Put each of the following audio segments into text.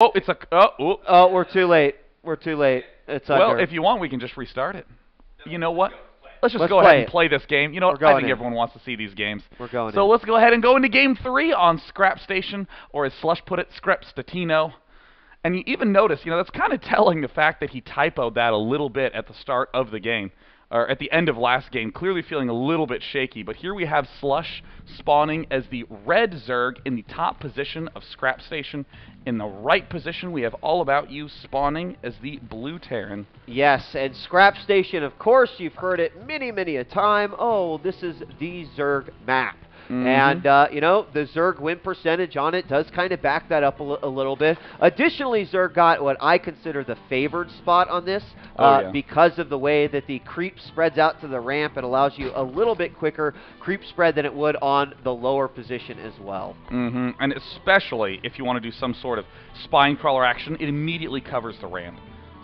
Oh, it's a... Oh, we're too late. We're too late. It's Well, under. if you want, we can just restart it. You know what? Let's Let's go play ahead and it. play this game. You know what? I think everyone wants to see these games. We're going So in. let's go ahead and go into Game 3 on Scrap Station, or as Slush put it, Scrap Statino. And you even notice, you know, that's kind of telling the fact that he typoed that a little bit at the start of the game, or at the end of last game, clearly feeling a little bit shaky. But here we have Slush spawning as the red Zerg in the top position of Scrap Station. In the right position, we have Allaboutyou spawning as the blue Terran. Yes, and Scrap Station, of course, you've heard it many a time. Oh, this is the Zerg map. And, you know, the Zerg win percentage on it does kind of back that up a little bit. Additionally, Zerg got what I consider the favored spot on this because of the way that the creep spreads out to the ramp. It allows you a little bit quicker creep spread than it would on the lower position as well. And especially if you want to do some sort of spine crawler action, it immediately covers the ramp.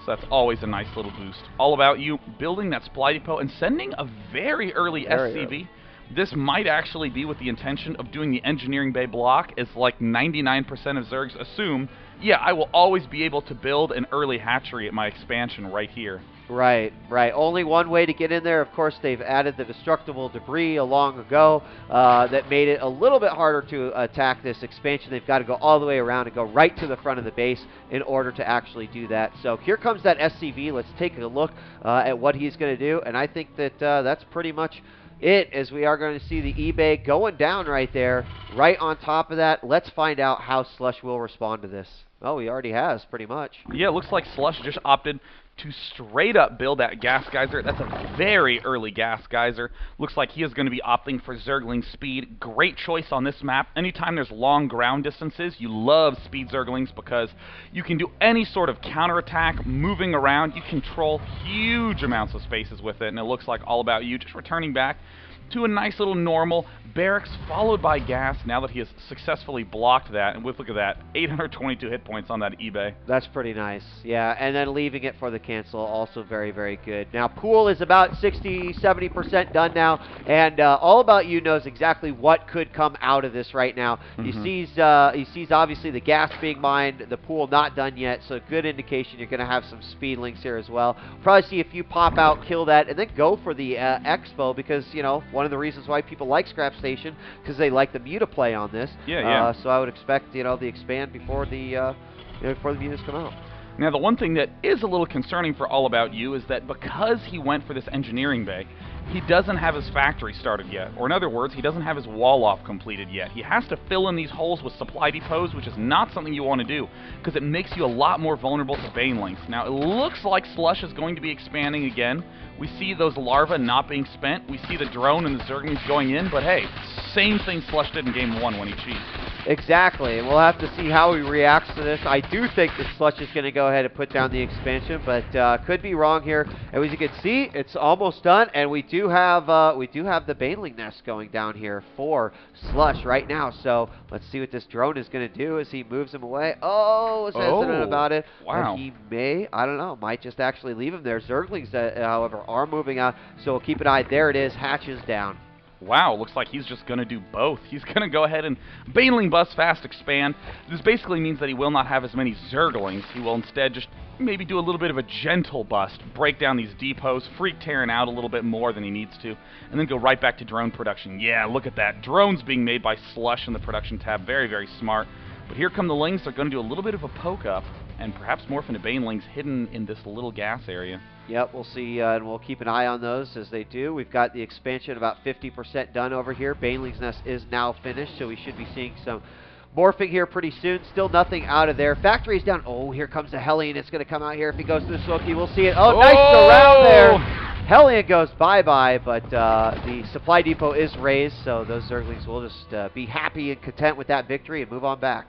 So that's always a nice little boost. Allaboutyou building that supply depot and sending a very early SCV. This might actually be with the intention of doing the engineering bay block, as like 99% of Zergs assume, yeah, I will always be able to build an early hatchery at my expansion right here. Right. Only one way to get in there. Of course, they've added the destructible debris long ago that made it a little bit harder to attack this expansion. They've got to go all the way around and go right to the front of the base in order to actually do that. So here comes that SCV. Let's take a look at what he's going to do, and I think that that's pretty much it, as we are going to see the eBay going down right there, right on top of that. Let's find out how Slush will respond to this. Oh, he already has, pretty much. Yeah, it looks like Slush just opted to straight up build that gas geyser. That's a very early gas geyser. Looks like he is going to be opting for Zergling speed. Great choice on this map. Anytime there's long ground distances, you love speed Zerglings because you can do any sort of counterattack, moving around. You control huge amounts of spaces with it, and it looks like Allaboutyou just returning back to a nice little normal barracks, followed by gas, now that he has successfully blocked that. And with, look at that, 822 hit points on that eBay. That's pretty nice, yeah. And then leaving it for the cancel, also very good. Now, pool is about 60-70% done now, and Allaboutyou knows exactly what could come out of this right now. He sees obviously the gas being mined, the pool not done yet, so good indication you're going to have some speedlings here as well. Probably see a few pop out, kill that, and then go for the expo, because, you know, one of the reasons why people like Scrap Station, because they like the mutaplay on this. So I would expect, you know, the expand before the mutas come out. Now, the one thing that is a little concerning for Allaboutyou is that because he went for this engineering bay, he doesn't have his factory started yet. Or in other words, he doesn't have his wall-off completed yet. He has to fill in these holes with supply depots, which is not something you want to do, because it makes you a lot more vulnerable to banelings. Now, it looks like Slush is going to be expanding again. We see those larvae not being spent. We see the drone and the Zerglings going in, but hey, same thing Slush did in Game 1 when he cheats. Exactly, and we'll have to see how he reacts to this. I do think that Slush is going to go ahead and put down the expansion, but could be wrong here. And as you can see, it's almost done, and we do have the baneling nest going down here for Slush right now. So let's see what this drone is going to do as he moves him away. Oh, was hesitant about it. Wow. And he may, I don't know, might just actually leave him there. Zerglings, however, are moving out, so we'll keep an eye. There it is, hatches down. Wow, looks like he's just going to do both. He's going to go ahead and baneling bust fast expand. This basically means that he will not have as many Zerglings. He will instead just maybe do a little bit of a gentle bust, break down these depots, freak Terran out a little bit more than he needs to, and then go right back to drone production. Yeah, look at that. Drones being made by Slush in the production tab. Very smart. But here come the Lings. They're going to do a little bit of a poke up and perhaps morph into banelings hidden in this little gas area. Yep, we'll see, and we'll keep an eye on those as they do. We've got the expansion about 50% done over here. Baneling's nest is now finished, so we should be seeing some morphing here pretty soon. Still nothing out of there. Factory's down. Oh, here comes the Hellion. It's going to come out here if he goes to the Silky. We'll see it. Oh, nice around there. Hellion goes bye-bye, but the supply depot is raised, so those Zerglings will just be happy and content with that victory and move on back.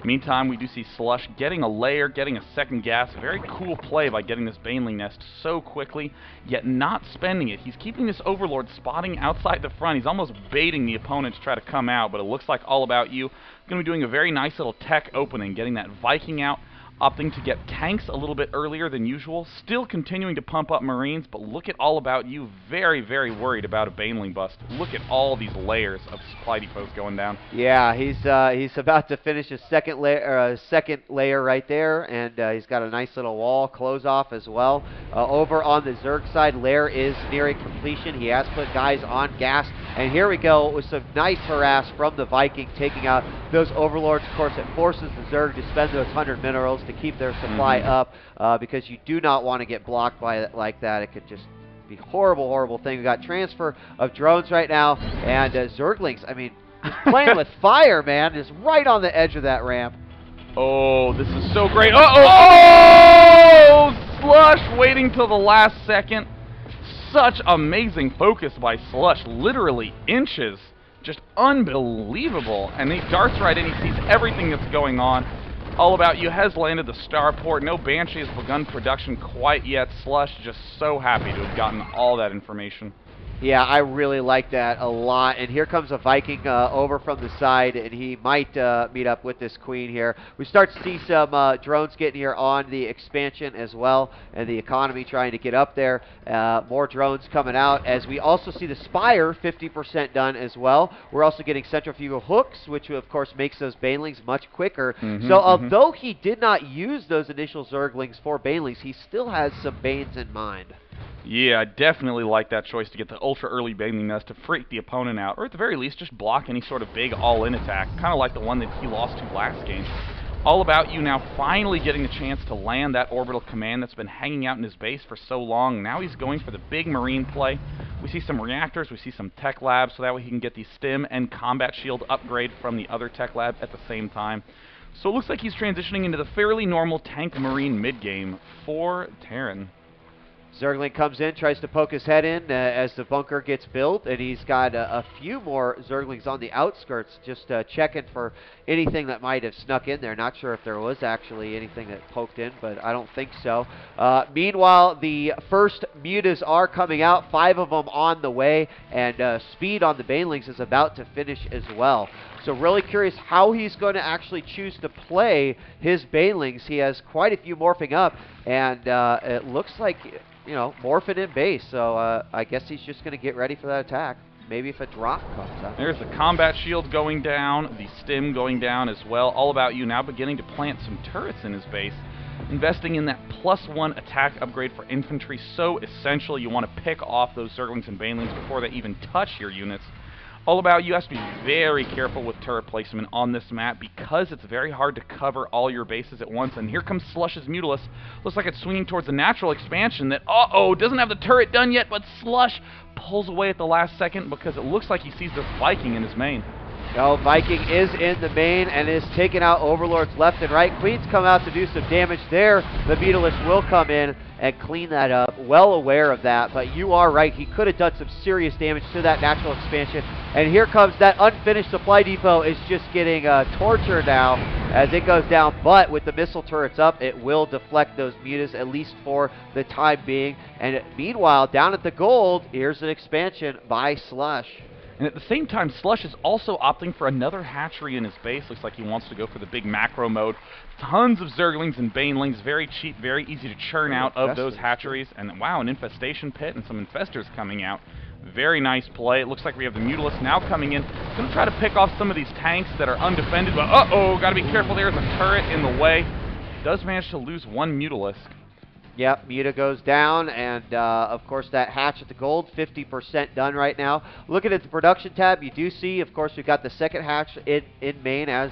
Meantime, we do see Slush getting a layer, getting a second gas. Very cool play by getting this baneling nest so quickly, yet not spending it. He's keeping this Overlord spotting outside the front. He's almost baiting the opponent to try to come out, but it looks like Allaboutyou going to be doing a very nice little tech opening, getting that Viking out opting to get tanks a little bit earlier than usual, still continuing to pump up Marines, but look at All About You, very, very worried about a Baneling bust. Look at all these layers of supply depots going down. Yeah, he's about to finish his second layer right there, and he's got a nice little wall close off as well. Over on the Zerg side, lair is nearing completion. He has put guys on gas, and here we go with some nice harass from the Viking, taking out those overlords. Of course, it forces the Zerg to spend those 100 minerals to keep their supply up, because you do not want to get blocked by it like that. It could just be horrible, horrible thing. We got transfer of drones right now, and Zerglings, I mean, just playing with fire, man, is right on the edge of that ramp. Oh, this is so great. Oh! Slush waiting till the last second. Such amazing focus by Slush, literally inches. Just unbelievable. And he darts right in, he sees everything that's going on. All About You has landed the starport. No Banshee has begun production quite yet. Slush just so happy to have gotten all that information. Yeah, I really like that a lot. And here comes a Viking over from the side, and he might meet up with this queen here. We start to see some drones getting here on the expansion as well, and the economy trying to get up there. More drones coming out, as we also see the Spire 50% done as well. We're also getting centrifugal hooks, which of course makes those Banelings much quicker. So although he did not use those initial Zerglings for Banelings, he still has some Banes in mind. Yeah, I definitely like that choice to get the ultra early Baneling Nest to freak the opponent out, or at the very least just block any sort of big all-in attack, kind of like the one that he lost to last game. All About You now finally getting the chance to land that orbital command that's been hanging out in his base for so long. Now he's going for the big Marine play. We see some reactors, we see some tech labs, so that way he can get the stim and combat shield upgrade from the other tech lab at the same time. So it looks like he's transitioning into the fairly normal tank Marine mid-game for Terran. Zergling comes in, tries to poke his head in as the bunker gets built, and he's got a few more Zerglings on the outskirts, just checking for anything that might have snuck in there. Not sure if there was actually anything that poked in, but I don't think so. Meanwhile, the first mutas are coming out, 5 of them on the way, and speed on the Banelings is about to finish as well. So really curious how he's going to actually choose to play his Banelings. He has quite a few morphing up, and it looks like, you know, morphing in base. So I guess he's just going to get ready for that attack. Maybe if a drop comes up. There's the combat shield going down, the stim going down as well. All About You now beginning to plant some turrets in his base. Investing in that +1 attack upgrade for infantry, so essential. You want to pick off those Zerglings and Banelings before they even touch your units. All About You has to be very careful with turret placement on this map because it's very hard to cover all your bases at once. And here comes Slush's Mutalisk. Looks like it's swinging towards the natural expansion that, doesn't have the turret done yet, but Slush pulls away at the last second because it looks like he sees this Viking in his main. No, Viking is in the main and is taking out overlords left and right. Queens come out to do some damage there. The Mutalisk will come in and clean that up. Well aware of that, but you are right. He could have done some serious damage to that natural expansion. And here comes that unfinished supply depot is just getting tortured now as it goes down. But with the missile turrets up, it will deflect those mutas, at least for the time being. And meanwhile, down at the gold, here's an expansion by Slush. And at the same time, Slush is also opting for another hatchery in his base. Looks like he wants to go for the big macro mode. Tons of Zerglings and Banelings, very cheap, very easy to churn out of those hatcheries. And wow, an infestation pit and some infestors coming out. Very nice play. It looks like we have the Mutalisk now coming in. Going to try to pick off some of these tanks that are undefended. But got to be careful. There's a turret in the way. Does manage to lose one Mutalisk. Yep, Muta goes down, and of course that hatch at the gold, 50% done right now. Looking at the production tab, you do see, of course, we've got the second hatch in main, as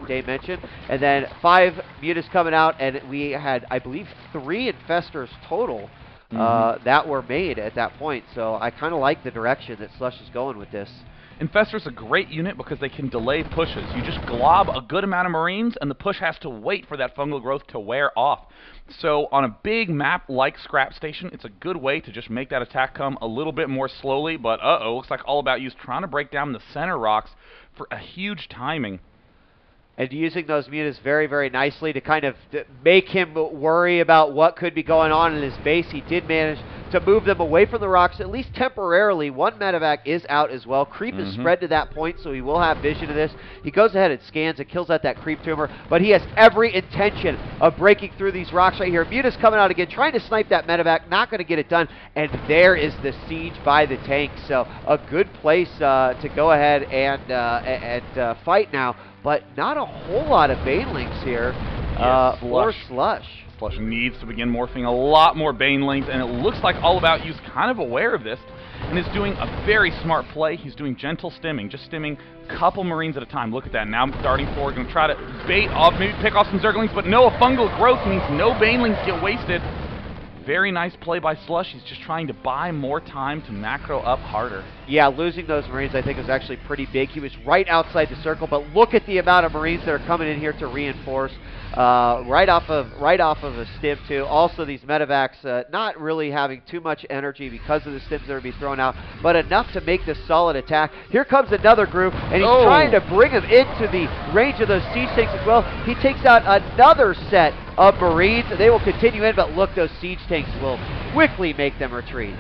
Dave mentioned, and then 5 Mutas coming out, and we had, I believe, 3 infestors total that were made at that point. So I kind of like the direction that Slush is going with this. Infestor's a great unit because they can delay pushes. You just glob a good amount of Marines, and the push has to wait for that fungal growth to wear off. So on a big map like Scrap Station, it's a good way to just make that attack come a little bit more slowly. But looks like All About You's trying to break down the center rocks for a huge timing. And using those mutas very, very nicely to kind of make him worry about what could be going on in his base. He did manage to move them away from the rocks, at least temporarily. One medevac is out as well. Creep is spread to that point, so he will have vision of this. He goes ahead and scans and kills out that creep tumor, but he has every intention of breaking through these rocks right here. Muta's coming out again, trying to snipe that medevac, not going to get it done, and there is the siege by the tank. So a good place to go ahead and fight now, but not a whole lot of banelings here for Slush. Slush needs to begin morphing a lot more banelings, and it looks like Allaboutyou's kind of aware of this and is doing a very smart play. He's doing gentle stimming, just stimming a couple Marines at a time. Look at that. Now darting forward, going to try to bait off, maybe pick off some Zerglings, but no, a fungal growth means no banelings get wasted. Very nice play by Slush. He's just trying to buy more time to macro up harder. Yeah, losing those Marines I think was actually pretty big. He was right outside the circle, but look at the amount of Marines that are coming in here to reinforce. Right off of a stim too. Also these medevacs not really having too much energy because of the stims that are being thrown out, but enough to make this solid attack. Here comes another group, and he's trying to bring him into the range of those siege tanks as well. He takes out another set of Marines. They will continue in, but look, those siege tanks will quickly make them retreat.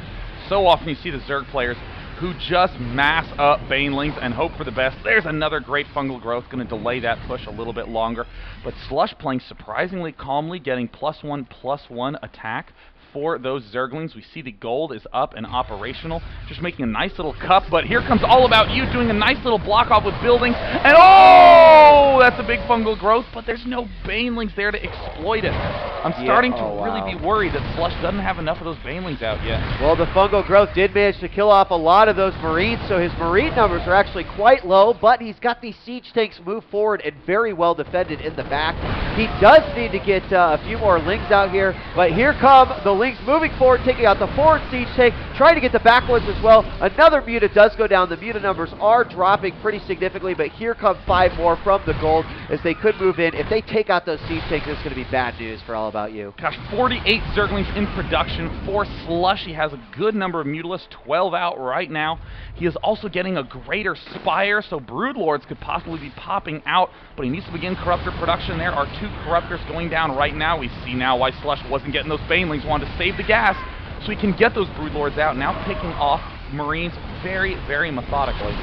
So often you see the Zerg players who just mass up banelings and hope for the best. There's another great fungal growth, going to delay that push a little bit longer. But Slush playing surprisingly calmly, getting +1/+1 attack for those Zerglings. We see the gold is up and operational, just making a nice little cup, but here comes Allaboutyou doing a nice little block off with buildings, and oh, that's a big fungal growth, but there's no banelings there to exploit it. I'm starting to really be worried that Slush doesn't have enough of those banelings out yet. Well, the fungal growth did manage to kill off a lot of those Marines, so his Marine numbers are actually quite low, but he's got these siege tanks move forward and very well defended in the back. He does need to get a few more Lings out here, but here come the Lings moving forward, taking out the forward siege tank, trying to get the back ones as well. Another Muta does go down. The Muta numbers are dropping pretty significantly, but here come 5 more from the gold as they could move in. If they take out those siege tanks, it's going to be bad news for Allaboutyou. Gosh, 48 Zerglings in production for Slush. He has a good number of Mutalisks, 12 out right now. He is also getting a greater Spire, so Broodlords could possibly be popping out, but he needs to begin Corruptor production. There are 2 Corruptors going down right now. We see now why Slush wasn't getting those Banelings, wanted to save the gas so he can get those Broodlords out, now picking off Marines very, very methodically.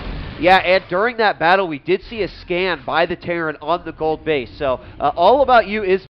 Yeah, and during that battle, we did see a scan by the Terran on the gold base, so Allaboutyou is